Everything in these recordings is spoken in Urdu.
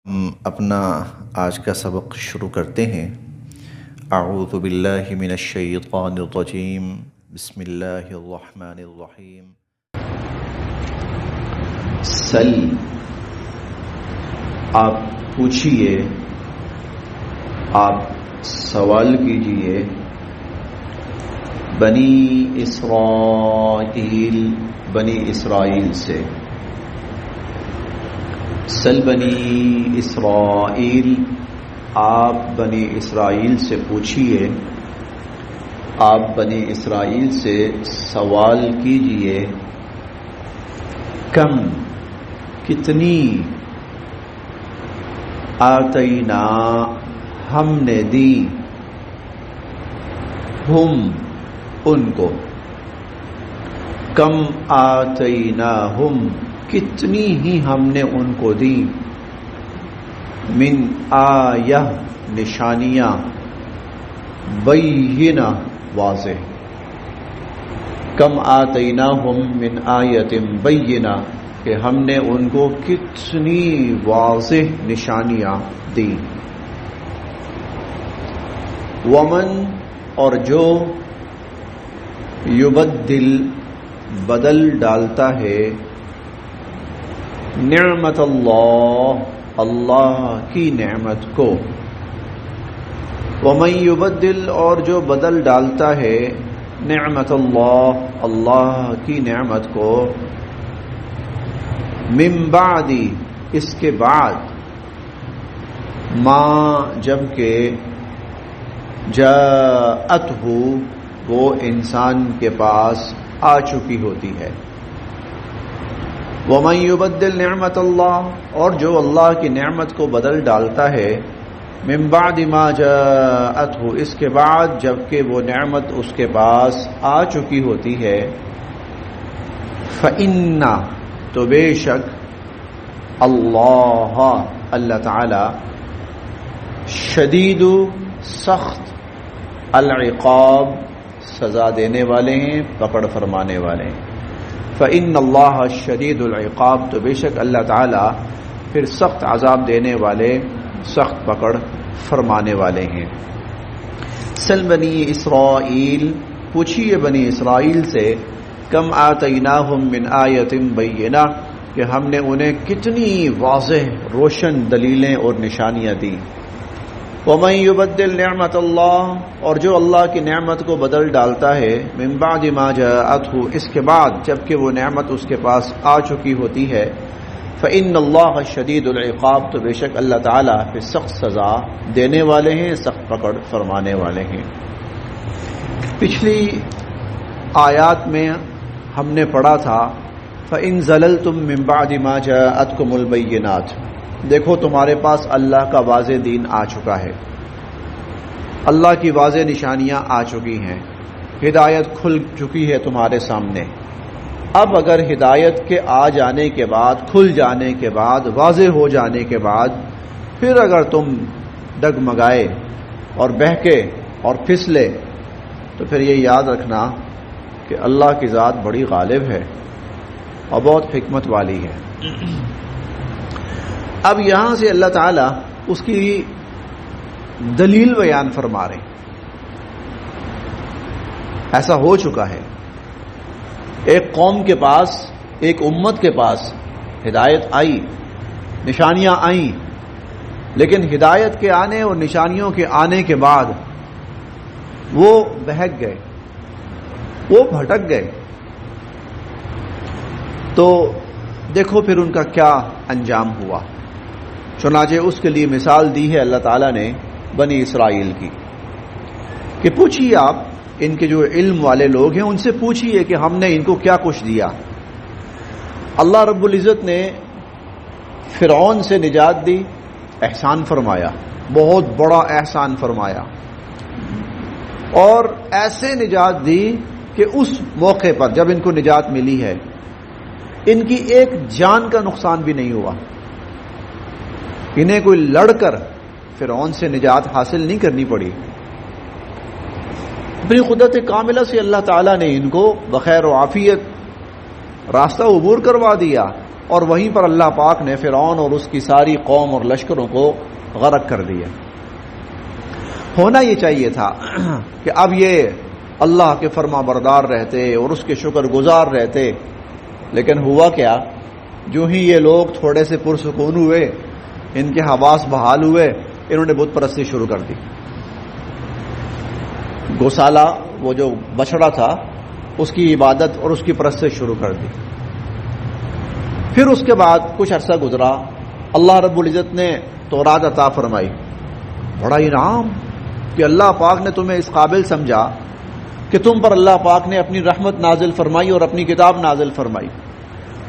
ہم اپنا آج کا سبق شروع کرتے ہیں۔ اعوذ باللہ من الشیطان الرجیم، بسم اللہ الرحمن الرحیم۔ سل، آپ پوچھئے، آپ سوال کیجئے، بنی اسرائیل سے۔ سل بنی اسرائیل، آپ بنی اسرائیل سے پوچھئے، آپ بنی اسرائیل سے سوال کیجئے، کم، کتنی، آتینا، ہم نے دی، ہم، ان کو، کم آتینا ہم، کتنی ہی ہم نے ان کو دی، من آیہ، نشانیاں، بینہ، واضح، کم آتیناہم من آیۃ بینہ، کہ ہم نے ان کو کتنی واضح نشانیاں دی۔ ومن، اور جو، یبدل، بدل ڈالتا ہے، نعمت اللہ، اللہ کی نعمت کو، ومن یبدل، اور جو بدل ڈالتا ہے، نعمت اللہ، اللہ کی نعمت کو، من بعد، اس کے بعد، ما، جبکہ، جاءتہ، وہ انسان کے پاس آ چکی ہوتی ہے۔ وَمَن يُبَدِّلْ نِعْمَةَ اللَّهِ، اور جو اللہ کی نعمت کو بدل ڈالتا ہے، من بعد ما جاءتہ، اس کے بعد جبکہ وہ نعمت اس کے پاس آ چکی ہوتی ہے، فَإِنَّ، تو بے شک، اللہ، اللہ تعالی، شدید، سخت، العقاب، سزا دینے والے ہیں، پکڑ فرمانے والے ہیں۔ فَإِنَّ اللَّهَ شَدِيدُ الْعِقَابِ، تو بے شک اللہ تعالی پھر سخت عذاب دینے والے، سخت پکڑ فرمانے والے ہیں۔ سل بنی اسرائیل، پوچھئے بنی اسرائیل سے، کم آتیناہم من آیۃ بینہ، کہ ہم نے انہیں کتنی واضح، روشن دلیلیں اور نشانیاں دی۔ وَمَن يُبَدِّلْ نِعْمَةَ اللَّهِ، اور جو اللہ کی نعمت کو بدل ڈالتا ہے، من بعد ما جاءتہ، اس کے بعد جبکہ وہ نعمت اس کے پاس آ چکی ہوتی ہے، فَإِنَّ اللَّهَ شَدِيدُ الْعِقَابِ، تو بے شک اللہ تعالیٰ پھر سخت سزا دینے والے ہیں، سخت پکڑ فرمانے والے ہیں۔ پچھلی آیات میں ہم نے پڑھا تھا، فَإِن زَلَلْتُم مِّن بَعْدِ مَا جَاءَتْكُمُ الْبَيِّنَاتُ، دیکھو تمہارے پاس اللہ کا واضح دین آ چکا ہے، اللہ کی واضح نشانیاں آ چکی ہیں، ہدایت کھل چکی ہے تمہارے سامنے۔ اب اگر ہدایت کے آ جانے کے بعد، کھل جانے کے بعد، واضح ہو جانے کے بعد، پھر اگر تم ڈگمگائے اور بہکے اور پھسلے، تو پھر یہ یاد رکھنا کہ اللہ کی ذات بڑی غالب ہے اور بہت حکمت والی ہے۔ اب یہاں سے اللہ تعالیٰ اس کی دلیل بیان فرما رہے ہیں۔ ایسا ہو چکا ہے، ایک قوم کے پاس، ایک امت کے پاس ہدایت آئی، نشانیاں آئیں، لیکن ہدایت کے آنے اور نشانیوں کے آنے کے بعد وہ بہک گئے، وہ بھٹک گئے، تو دیکھو پھر ان کا کیا انجام ہوا۔ چنانچہ اس کے لیے مثال دی ہے اللہ تعالیٰ نے بنی اسرائیل کی، کہ پوچھئے آپ، ان کے جو علم والے لوگ ہیں ان سے پوچھئے کہ ہم نے ان کو کیا کچھ دیا۔ اللہ رب العزت نے فرعون سے نجات دی، احسان فرمایا، بہت بڑا احسان فرمایا، اور ایسے نجات دی کہ اس موقع پر جب ان کو نجات ملی ہے، ان کی ایک جان کا نقصان بھی نہیں ہوا، انہیں کوئی لڑ کر فرعون سے نجات حاصل نہیں کرنی پڑی۔ اپنی قدرت کاملہ سے اللہ تعالیٰ نے ان کو بخیر و عافیت راستہ عبور کروا دیا، اور وہیں پر اللہ پاک نے فرعون اور اس کی ساری قوم اور لشکروں کو غرق کر دیا۔ ہونا یہ چاہیے تھا کہ اب یہ اللہ کے فرما بردار رہتے اور اس کے شکر گزار رہتے، لیکن ہوا کیا؟ جو ہی یہ لوگ تھوڑے سے پرسکون ہوئے، ان کے حواس بحال ہوئے، انہوں نے بت پرستی شروع کر دی۔ گوسالہ، وہ جو بچڑا تھا، اس کی عبادت اور اس کی پرستش شروع کر دی۔ پھر اس کے بعد کچھ عرصہ گزرا، اللہ رب العزت نے تورات عطا فرمائی، بڑا انعام کہ اللہ پاک نے تمہیں اس قابل سمجھا کہ تم پر اللہ پاک نے اپنی رحمت نازل فرمائی اور اپنی کتاب نازل فرمائی۔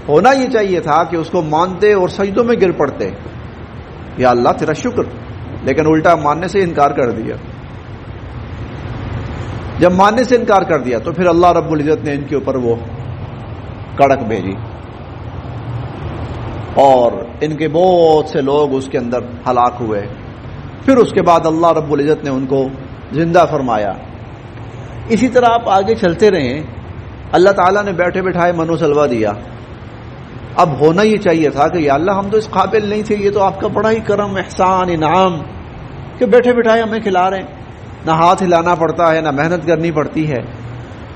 ہونا یہ چاہیے تھا کہ اس کو مانتے اور سجدوں میں گر پڑتے، یا اللہ تیرا شکر، لیکن الٹا ماننے سے انکار کر دیا۔ جب ماننے سے انکار کر دیا تو پھر اللہ رب العزت نے ان کے اوپر وہ کڑک بھیجی اور ان کے بہت سے لوگ اس کے اندر ہلاک ہوئے۔ پھر اس کے بعد اللہ رب العزت نے ان کو زندہ فرمایا۔ اسی طرح آپ آگے چلتے رہیں، اللہ تعالیٰ نے بیٹھے بٹھائے منو سلوا دیا۔ اب ہونا یہ چاہیے تھا کہ یا اللہ ہم تو اس قابل نہیں تھے، یہ تو آپ کا بڑا ہی کرم، احسان، انعام کہ بیٹھے بٹھائے ہمیں کھلا رہے ہیں، نہ ہاتھ ہلانا پڑتا ہے، نہ محنت کرنی پڑتی ہے۔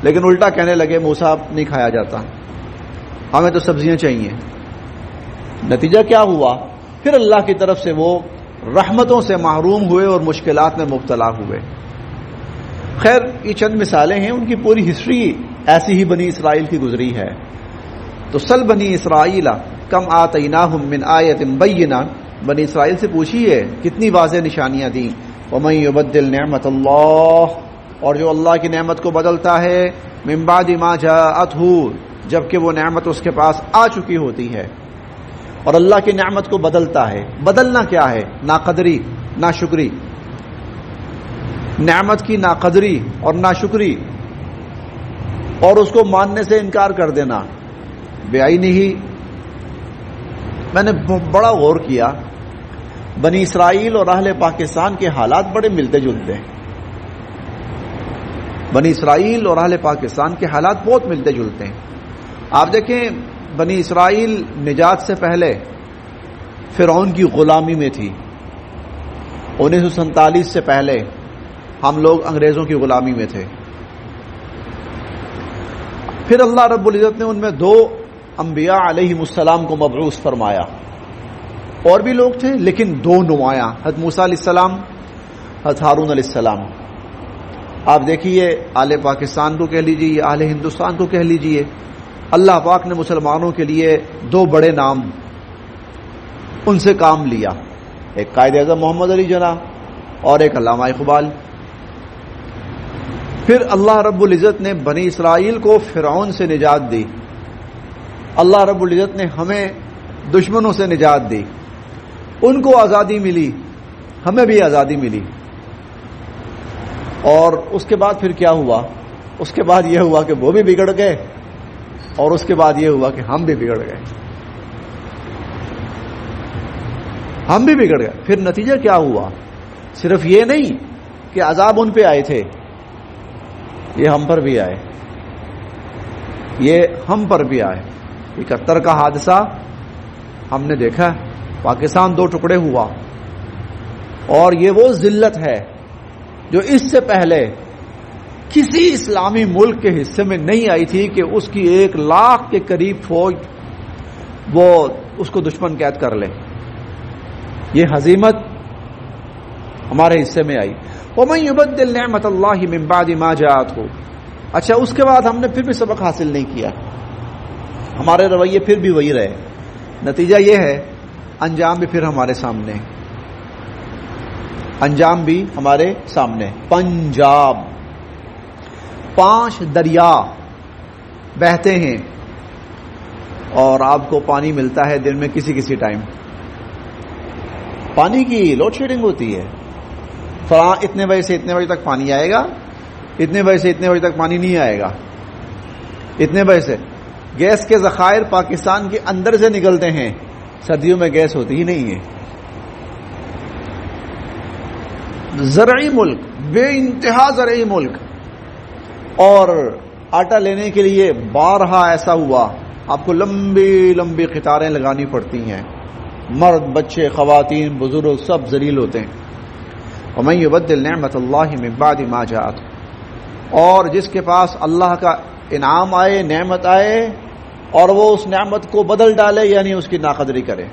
لیکن الٹا کہنے لگے موسیٰ نہیں کھایا جاتا، ہمیں تو سبزیاں چاہیے۔ نتیجہ کیا ہوا؟ پھر اللہ کی طرف سے وہ رحمتوں سے محروم ہوئے اور مشکلات میں مبتلا ہوئے۔ خیر یہ چند مثالیں ہیں، ان کی پوری ہسٹری ایسی ہی بنی اسرائیل کی گزری ہے۔ تو سل بنی اسرائیل کم آتیناہم من آیۃ بینہ، بنی اسرائیل سے پوچھیے کتنی واضح نشانیاں دیں۔ ومن یبدل نعمت اللہ، اور جو اللہ کی نعمت کو بدلتا ہے، من بعد ما جاءتہ، جبکہ وہ نعمت اس کے پاس آ چکی ہوتی ہے، اور اللہ کی نعمت کو بدلتا ہے۔ بدلنا کیا ہے؟ ناقدری، ناشکری، نعمت کی ناقدری اور ناشکری، اور اس کو ماننے سے انکار کر دینا۔ بعینہ ہی میں نے بڑا غور کیا، بنی اسرائیل اور اہل پاکستان کے حالات بڑے ملتے جلتے ہیں۔ بنی اسرائیل اور اہل پاکستان کے حالات بہت ملتے جلتے ہیں۔ آپ دیکھیں بنی اسرائیل نجات سے پہلے فرعون کی غلامی میں تھی۔ 1947 سے پہلے ہم لوگ انگریزوں کی غلامی میں تھے۔ پھر اللہ رب العزت نے ان میں 2 انبیاء علیہم السلام کو مبعوث فرمایا، اور بھی لوگ تھے لیکن 2 نمایاں، حضرت موسیٰ علیہ السلام، حضرت ہارون علیہ السلام۔ آپ دیکھیے اہل پاکستان کو کہہ لیجیے یا اہل ہندوستان کو کہہ لیجیے، اللہ پاک نے مسلمانوں کے لیے 2 بڑے نام ان سے کام لیا، ایک قائد اعظم محمد علی جناح اور ایک علامہ اقبال۔ پھر اللہ رب العزت نے بنی اسرائیل کو فرعون سے نجات دی، اللہ رب العزت نے ہمیں دشمنوں سے نجات دی، ان کو آزادی ملی، ہمیں بھی آزادی ملی۔ اور اس کے بعد پھر کیا ہوا؟ اس کے بعد یہ ہوا کہ وہ بھی بگڑ گئے، اور اس کے بعد یہ ہوا کہ ہم بھی بگڑ گئے، ہم بھی بگڑ گئے۔ پھر نتیجہ کیا ہوا؟ صرف یہ نہیں کہ عذاب ان پہ آئے تھے، یہ ہم پر بھی آئے، یہ ہم پر بھی آئے۔ 71 کا حادثہ ہم نے دیکھا، پاکستان 2 ٹکڑے ہوا، اور یہ وہ ذلت ہے جو اس سے پہلے کسی اسلامی ملک کے حصے میں نہیں آئی تھی کہ اس کی 1 لاکھ کے قریب فوج وہ اس کو دشمن قید کر لے۔ یہ ہزیمت ہمارے حصے میں آئی۔ وَمَن يُبَدِّلْ نِعْمَةَ اللَّهِ مِن بَعْدِ مَا جَاءَتْهُ۔ اچھا اس کے بعد ہم نے پھر بھی سبق حاصل نہیں کیا، ہمارے رویے پھر بھی وہی رہے۔ نتیجہ یہ ہے انجام بھی پھر ہمارے سامنے، انجام بھی ہمارے سامنے۔ پنجاب 5 دریا بہتے ہیں اور آپ کو پانی ملتا ہے دن میں کسی ٹائم۔ پانی کی لوڈ شیڈنگ ہوتی ہے، فلاں اتنے بجے سے اتنے بجے تک پانی آئے گا، اتنے بجے سے اتنے بجے تک پانی نہیں آئے گا، اتنے بجے سے۔ گیس کے ذخائر پاکستان کے اندر سے نکلتے ہیں، سردیوں میں گیس ہوتی ہی نہیں ہے۔ زرعی ملک، بے انتہا زرعی ملک، اور آٹا لینے کے لیے بارہا ایسا ہوا آپ کو لمبی لمبی قطاریں لگانی پڑتی ہیں، مرد بچے خواتین بزرگ سب ذلیل ہوتے ہیں. ومن یبدل نعمت اللہ من بعد ما جاءت، اور جس کے پاس اللہ کا انعام آئے، نعمت آئے، اور وہ اس نعمت کو بدل ڈالے، یعنی اس کی ناقدری کرے،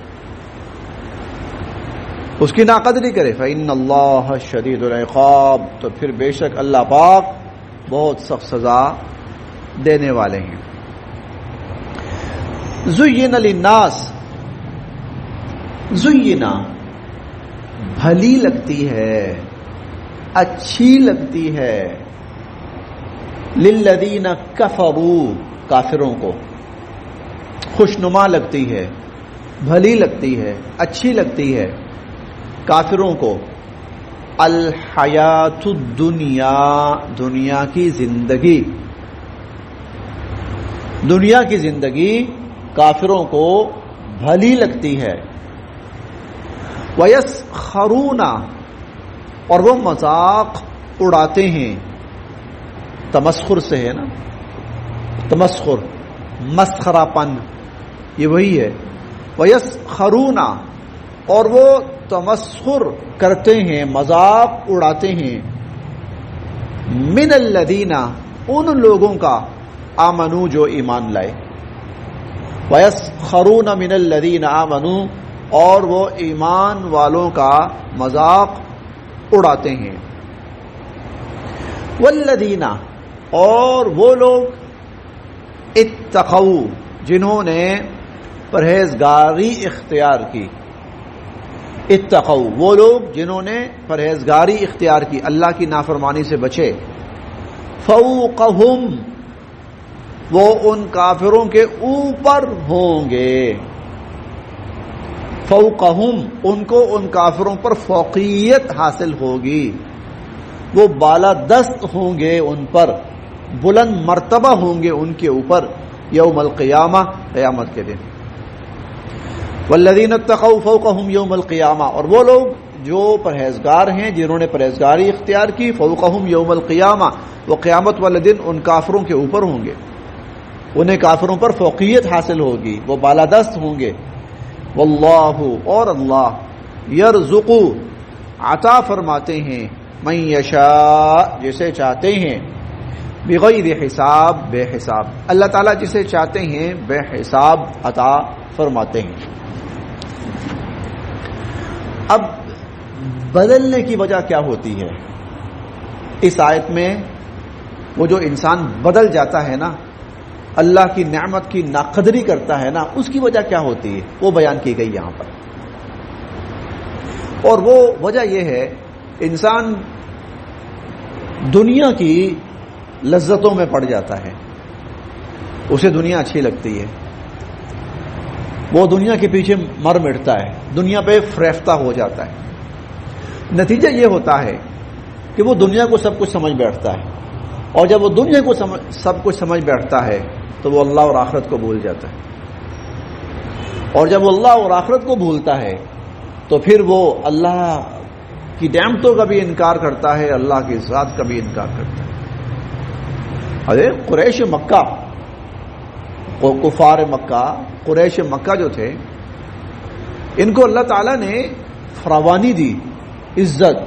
اس کی ناقدری کرے، فإن اللہ شدید العقاب، تو پھر بے شک اللہ پاک بہت سخت سزا دینے والے ہیں. زین للناس، زینا بھلی لگتی ہے، اچھی لگتی ہے، للذین کفروا، کافروں کو خوشنما لگتی ہے، بھلی لگتی ہے، اچھی لگتی ہے کافروں کو، الحیات الدنیا، دنیا کی زندگی، دنیا کی زندگی کافروں کو بھلی لگتی ہے. وَيَسْخَرُونَ، اور وہ مذاق اڑاتے ہیں، تمسخر سے ہے نا، تمسخر مسخرہ پن، یہ وہی ہے. وَيَسْخَرُونَ، اور وہ تمسخر کرتے ہیں، مذاق اڑاتے ہیں، من الذین، ان لوگوں کا، آمنو جو ایمان لائے. وَيَسْخَرُونَ مِنَ الَّذِينَ آمَنُوا، اور وہ ایمان والوں کا مذاق اڑاتے ہیں. وَالَّذِينَ، اور وہ لوگ، اتقوا، جنہوں نے پرہیزگاری اختیار کی. اتقوا، وہ لوگ جنہوں نے پرہیزگاری اختیار کی، اللہ کی نافرمانی سے بچے. فوقہم، وہ ان کافروں کے اوپر ہوں گے. فوقہم، ان کو ان کافروں پر فوقیت حاصل ہوگی، وہ بالادست ہوں گے، ان پر بلند مرتبہ ہوں گے ان کے اوپر، یوم القیامہ، قیامت کے دن. والذین اتقوا فوقہم یوم القیامہ، اور وہ لوگ جو پرہیزگار ہیں، جنہوں نے پرہیزگاری اختیار کی، فوقہم یوم القیامہ، وہ قیامت والے دن ان کافروں کے اوپر ہوں گے، انہیں کافروں پر فوقیت حاصل ہوگی، وہ بالادست ہوں گے. واللہ، اور اللہ، یرزق، عطا فرماتے ہیں، من یشاء، جسے چاہتے ہیں، بغیر حساب، بے حساب، اللہ تعالیٰ جسے چاہتے ہیں بے حساب عطا فرماتے ہیں. اب بدلنے کی وجہ کیا ہوتی ہے اس آیت میں؟ وہ جو انسان بدل جاتا ہے نا، اللہ کی نعمت کی ناقدری کرتا ہے نا، اس کی وجہ کیا ہوتی ہے وہ بیان کی گئی یہاں پر. اور وہ وجہ یہ ہے، انسان دنیا کی لذتوں میں پڑ جاتا ہے، اسے دنیا اچھی لگتی ہے، وہ دنیا کے پیچھے مر مٹتا ہے، دنیا پہ فریفتہ ہو جاتا ہے. نتیجہ یہ ہوتا ہے کہ وہ دنیا کو سب کچھ سمجھ بیٹھتا ہے، اور جب وہ دنیا کو سب کچھ سمجھ بیٹھتا ہے تو وہ اللہ اور آخرت کو بھول جاتا ہے، اور جب وہ اللہ اور آخرت کو بھولتا ہے تو پھر وہ اللہ کی نعمتوں کا بھی انکار کرتا ہے، اللہ کی ذات کا بھی انکار کرتا ہے. ارے قریش مکہ، کفار مکہ، قریش مکہ جو تھے، ان کو اللہ تعالیٰ نے فراوانی دی، عزت،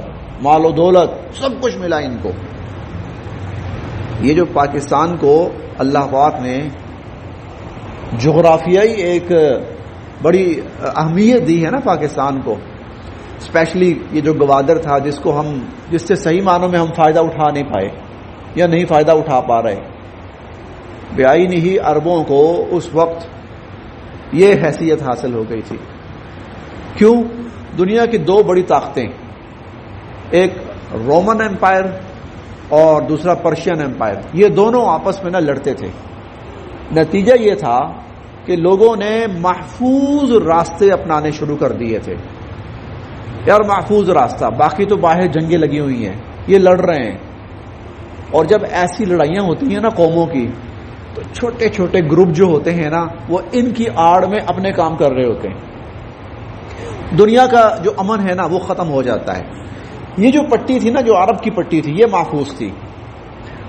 مال و دولت، سب کچھ ملا ان کو. یہ جو پاکستان کو اللہ پاک نے جغرافیائی ایک بڑی اہمیت دی ہے نا پاکستان کو، اسپیشلی یہ جو گوادر تھا، جس سے صحیح معنوں میں ہم فائدہ اٹھا نہیں پائے یا نہیں فائدہ اٹھا پا رہے. 42 اربوں کو اس وقت یہ حیثیت حاصل ہو گئی تھی. کیوں؟ دنیا کی دو بڑی طاقتیں، ایک رومن ایمپائر اور دوسرا پرشین ایمپائر، یہ دونوں آپس میں نہ لڑتے تھے. نتیجہ یہ تھا کہ لوگوں نے محفوظ راستے اپنانے شروع کر دیے تھے. یار محفوظ راستہ، باقی تو باہر جنگیں لگی ہوئی ہیں، یہ لڑ رہے ہیں. اور جب ایسی لڑائیاں ہوتی ہیں نا قوموں کی، تو چھوٹے چھوٹے گروپ جو ہوتے ہیں نا، وہ ان کی آڑ میں اپنے کام کر رہے ہوتے ہیں. دنیا کا جو امن ہے نا وہ ختم ہو جاتا ہے. یہ جو پٹی تھی نا، جو عرب کی پٹی تھی، یہ محفوظ تھی.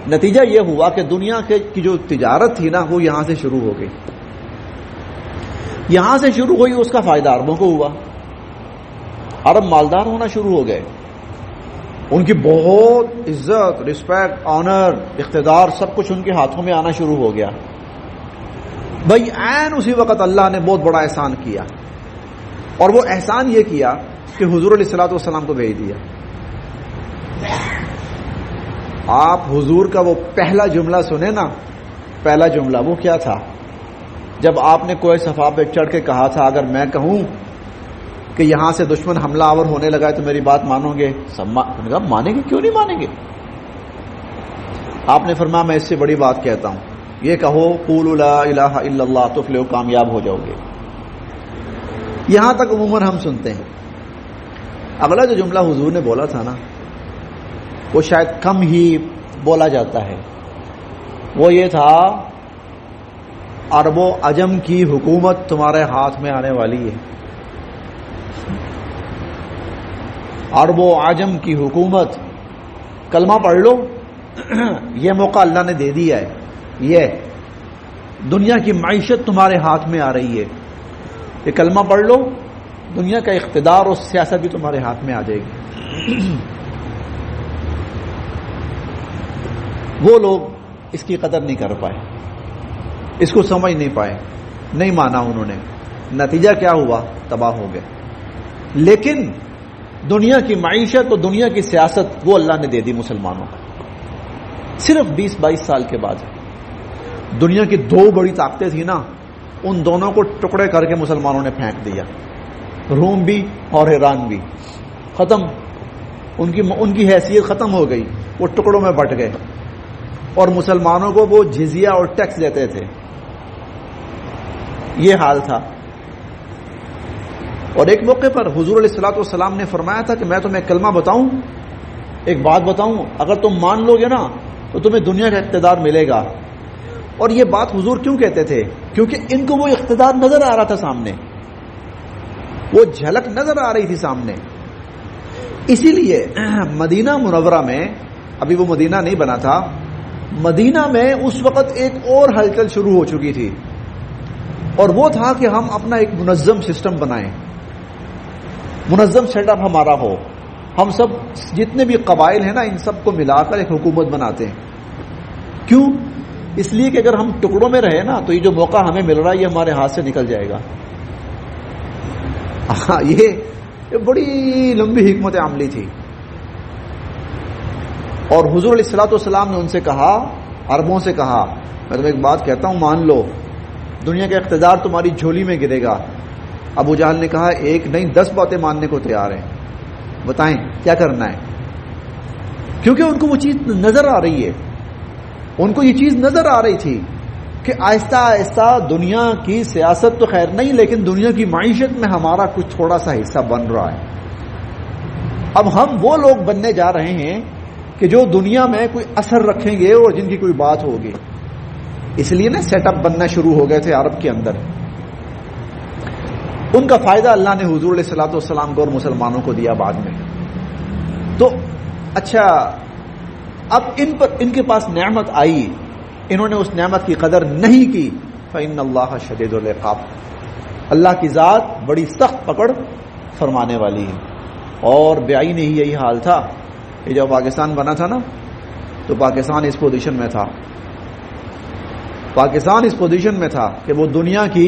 نتیجہ یہ ہوا کہ دنیا کی جو تجارت تھی نا وہ یہاں سے شروع ہو گئی. یہاں سے شروع ہوئی، اس کا فائدہ عربوں کو ہوا. عرب مالدار ہونا شروع ہو گئے، ان کی بہت عزت، رسپیکٹ، آنر، اقتدار سب کچھ ان کے ہاتھوں میں آنا شروع ہو گیا. بھائی عین اسی وقت اللہ نے بہت بڑا احسان کیا، اور وہ احسان یہ کیا کہ حضور علیہ الصلوۃ والسلام کو بھیج دیا. آپ حضور کا وہ پہلا جملہ سنیں نا، پہلا جملہ وہ کیا تھا؟ جب آپ نے کوہ صفا پہ چڑھ کے کہا تھا اگر میں کہوں کہ یہاں سے دشمن حملہ آور ہونے لگا ہے تو میری بات مانو گے؟ سب مانیں گے، کیوں نہیں مانیں گے؟ آپ نے فرمایا میں اس سے بڑی بات کہتا ہوں، یہ کہو قولوا لا الہ الا اللہ تفلحوا، کامیاب ہو جاؤ گے. یہاں تک عموماً ہم سنتے ہیں. اگلا جو جملہ حضور نے بولا تھا نا، وہ شاید کم ہی بولا جاتا ہے. وہ یہ تھا عرب و عجم کی حکومت تمہارے ہاتھ میں آنے والی ہے. عرب و عجم کی حکومت، کلمہ پڑھ لو، یہ موقع اللہ نے دے دیا ہے. یہ دنیا کی معیشت تمہارے ہاتھ میں آ رہی ہے، یہ کلمہ پڑھ لو، دنیا کا اقتدار اور سیاست بھی تمہارے ہاتھ میں آ جائے گی. وہ لوگ اس کی قدر نہیں کر پائے، اس کو سمجھ نہیں پائے، نہیں مانا انہوں نے. نتیجہ کیا ہوا؟ تباہ ہو گئے. لیکن دنیا کی معیشت اور دنیا کی سیاست وہ اللہ نے دے دی مسلمانوں کو. صرف 20-22 سال کے بعد دنیا کی دو بڑی طاقتیں تھیں نا، ان دونوں کو ٹکڑے کر کے مسلمانوں نے پھینک دیا. روم بھی اور ایران بھی ختم، ان کی حیثیت ختم ہو گئی، وہ ٹکڑوں میں بٹ گئے. اور مسلمانوں کو وہ جزیہ اور ٹیکس دیتے تھے. یہ حال تھا. اور ایک موقع پر حضور علیہ الصلوۃ والسلام نے فرمایا تھا کہ میں تمہیں کلمہ بتاؤں، ایک بات بتاؤں، اگر تم مان لو گے نا تو تمہیں دنیا کا اقتدار ملے گا. اور یہ بات حضور کیوں کہتے تھے؟ کیونکہ ان کو وہ اقتدار نظر آ رہا تھا سامنے، وہ جھلک نظر آ رہی تھی سامنے. اسی لیے مدینہ منورہ میں، ابھی وہ مدینہ نہیں بنا تھا، مدینہ میں اس وقت ایک اور ہلچل شروع ہو چکی تھی، اور وہ تھا کہ ہم اپنا ایک منظم سسٹم بنائیں، منظم سیٹ اپ ہمارا ہو. ہم سب جتنے بھی قبائل ہیں نا، ان سب کو ملا کر ایک حکومت بناتے ہیں. کیوں؟ اس لیے کہ اگر ہم ٹکڑوں میں رہے نا تو یہ جو موقع ہمیں مل رہا ہے یہ ہمارے ہاتھ سے نکل جائے گا. یہ بڑی لمبی حکمت عملی تھی. اور حضور علیہ الصلوۃ والسلام نے ان سے کہا، عربوں سے کہا، میں تمہیں ایک بات کہتا ہوں مان لو، دنیا کا اقتدار تمہاری جھولی میں گرے گا. ابو جہل نے کہا ایک نہیں 10 باتیں ماننے کو تیار ہیں، بتائیں کیا کرنا ہے. کیونکہ ان کو وہ چیز نظر آ رہی ہے، ان کو یہ چیز نظر آ رہی تھی کہ آہستہ آہستہ دنیا کی سیاست تو خیر نہیں، لیکن دنیا کی معیشت میں ہمارا کچھ تھوڑا سا حصہ بن رہا ہے. اب ہم وہ لوگ بننے جا رہے ہیں کہ جو دنیا میں کوئی اثر رکھیں گے اور جن کی کوئی بات ہوگی. اس لیے نا سیٹ اپ بننا شروع ہو گئے تھے عرب کے اندر. ان کا فائدہ اللہ نے حضور علیہ الصلوۃ والسلام کو اور مسلمانوں کو دیا بعد میں. تو اچھا، اب ان کے پاس نعمت آئی، انہوں نے اس نعمت کی قدر نہیں کی. فإن اللہ شدید العقاب، اللہ کی ذات بڑی سخت پکڑ فرمانے والی ہے. اور بعین ہی یہی حال تھا. یہ جب پاکستان بنا تھا نا تو پاکستان اس پوزیشن میں تھا، پاکستان اس پوزیشن میں تھا کہ وہ دنیا کی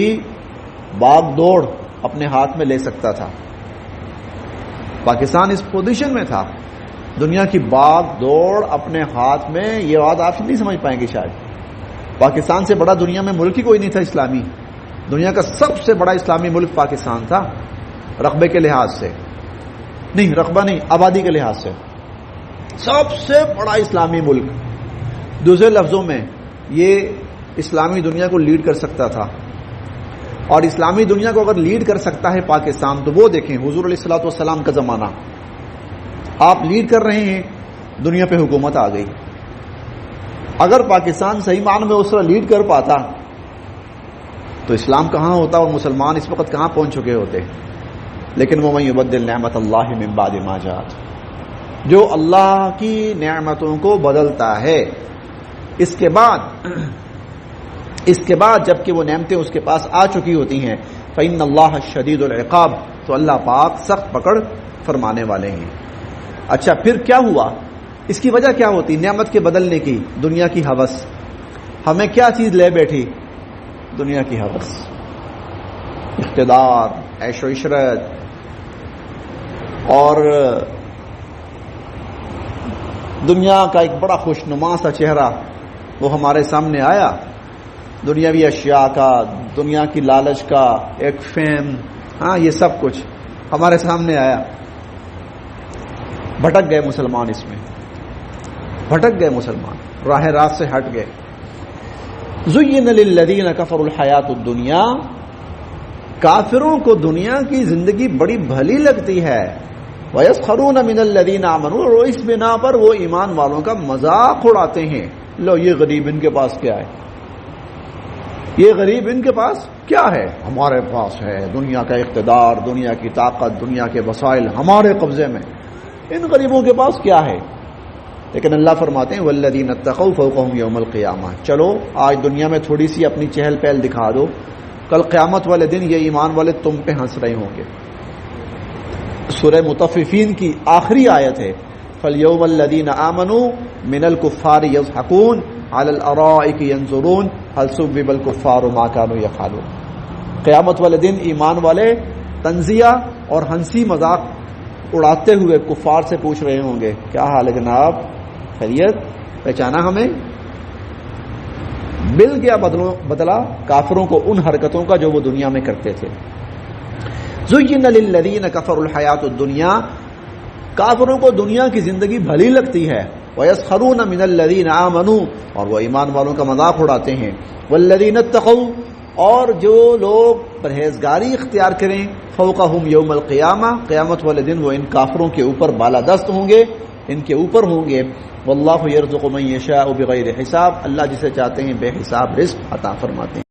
باغ دوڑ اپنے ہاتھ میں لے سکتا تھا. پاکستان اس پوزیشن میں تھا، دنیا کی باغ دوڑ اپنے ہاتھ میں. یہ بات آپ نہیں سمجھ پائیں گے شاید. پاکستان سے بڑا دنیا میں ملک ہی کوئی نہیں تھا اسلامی. دنیا کا سب سے بڑا اسلامی ملک پاکستان تھا، رقبے کے لحاظ سے نہیں، رقبہ نہیں، آبادی کے لحاظ سے سب سے بڑا اسلامی ملک. دوسرے لفظوں میں یہ اسلامی دنیا کو لیڈ کر سکتا تھا. اور اسلامی دنیا کو اگر لیڈ کر سکتا ہے پاکستان، تو وہ دیکھیں حضور علیہ الصلوۃ والسلام کا زمانہ، آپ لیڈ کر رہے ہیں، دنیا پہ حکومت آ گئی. اگر پاکستان صحیح معنی میں اس طرح لیڈ کر پاتا تو اسلام کہاں ہوتا اور مسلمان اس وقت کہاں پہنچ چکے ہوتے. لیکن وَمَن يُبَدِّلْ نِعْمَتَ اللَّهِ مِن بَعْدِ مَا جَاءَتْ، جو اللہ کی نعمتوں کو بدلتا ہے اس کے بعد جب کہ وہ نعمتیں اس کے پاس آ چکی ہوتی ہیں، فإن اللہ شدید العقاب، تو اللہ پاک سخت پکڑ فرمانے والے ہیں۔ اچھا پھر کیا ہوا؟ اس کی وجہ کیا ہوتی؟ نعمت کے بدلنے کی دنیا کی ہوس۔ ہمیں کیا چیز لے بیٹھی؟ دنیا کی ہوس، اقتدار، عیش و عشرت، اور دنیا کا ایک بڑا خوشنما سا چہرہ وہ ہمارے سامنے آیا، دنیاوی اشیاء کا، دنیا کی لالچ کا ایک فیم، ہاں یہ سب کچھ ہمارے سامنے آیا۔ بھٹک گئے مسلمان، اس میں بھٹک گئے مسلمان، راہ راست سے ہٹ گئے۔ زُيِّنَ لِلَّذِينَ كَفَرُوا الْحَيَاةُ الدُّنْيَا، کافروں کو دنیا کی زندگی بڑی بھلی لگتی ہے۔ وَيَسْخَرُونَ مِنَ الَّذِينَ آمَنُوا، اور اس بنا پر وہ ایمان والوں کا مذاق اڑاتے ہیں۔ لو یہ غریب ان کے پاس کیا ہے، یہ غریب ان کے پاس کیا ہے، ہمارے پاس ہے دنیا کا اقتدار، دنیا کی طاقت، دنیا کے وسائل ہمارے قبضے میں، ان غریبوں کے پاس کیا ہے؟ لیکن اللہ فرماتے ہیں والذین اتقوا فوقهم یوم القیامہ، چلو آج دنیا میں تھوڑی سی اپنی چہل پہل دکھا دو، کل قیامت والے دن یہ ایمان والے تم پہ ہنس رہے ہوں گے۔ سورہ مطففین کی آخری آیت ہے فَالْيَوْمَ الَّذِينَ آمَنُوا مِنَ الْكُفَّارِ يَضْحَكُونَ عَلَى الْأَرَائِكِ يَنظُرُونَ هَلْ ثُوِّبَ الْكُفَّارُ مَا كَانُوا يَفْعَلُونَ۔ قیامت والے دن ایمان والے تنزیہ اور ہنسی مذاق اڑاتے ہوئے کفار سے پوچھ رہے ہوں گے کیا حال ہے جناب، خیریت، پہچانا ہمیں؟ مل گیا بدلا کافروں کو ان حرکتوں کا جو وہ دنیا میں کرتے تھے۔ زُيِّنَ لِلَّذِينَ كَفَرُوا الْحَيَاةُ الدُّنْيَا، کافروں کو دنیا کی زندگی بھلی لگتی ہے۔ وَيَسْخَرُونَ مِنَ الَّذِينَ آمَنُوا، اور وہ ایمان والوں کا مذاق اڑاتے ہیں۔ وَالَّذِينَ اتَّقَوْا، اور جو لوگ پرہیزگاری اختیار کریں، فوقہم یوم القیامہ، قیامت والے دن وہ ان کافروں کے اوپر بالادست ہوں گے، ان کے اوپر ہوں گے۔ واللہ یرزق من یشاء بغیر حساب، اللہ جسے چاہتے ہیں بے حساب رزق عطا فرماتے ہیں۔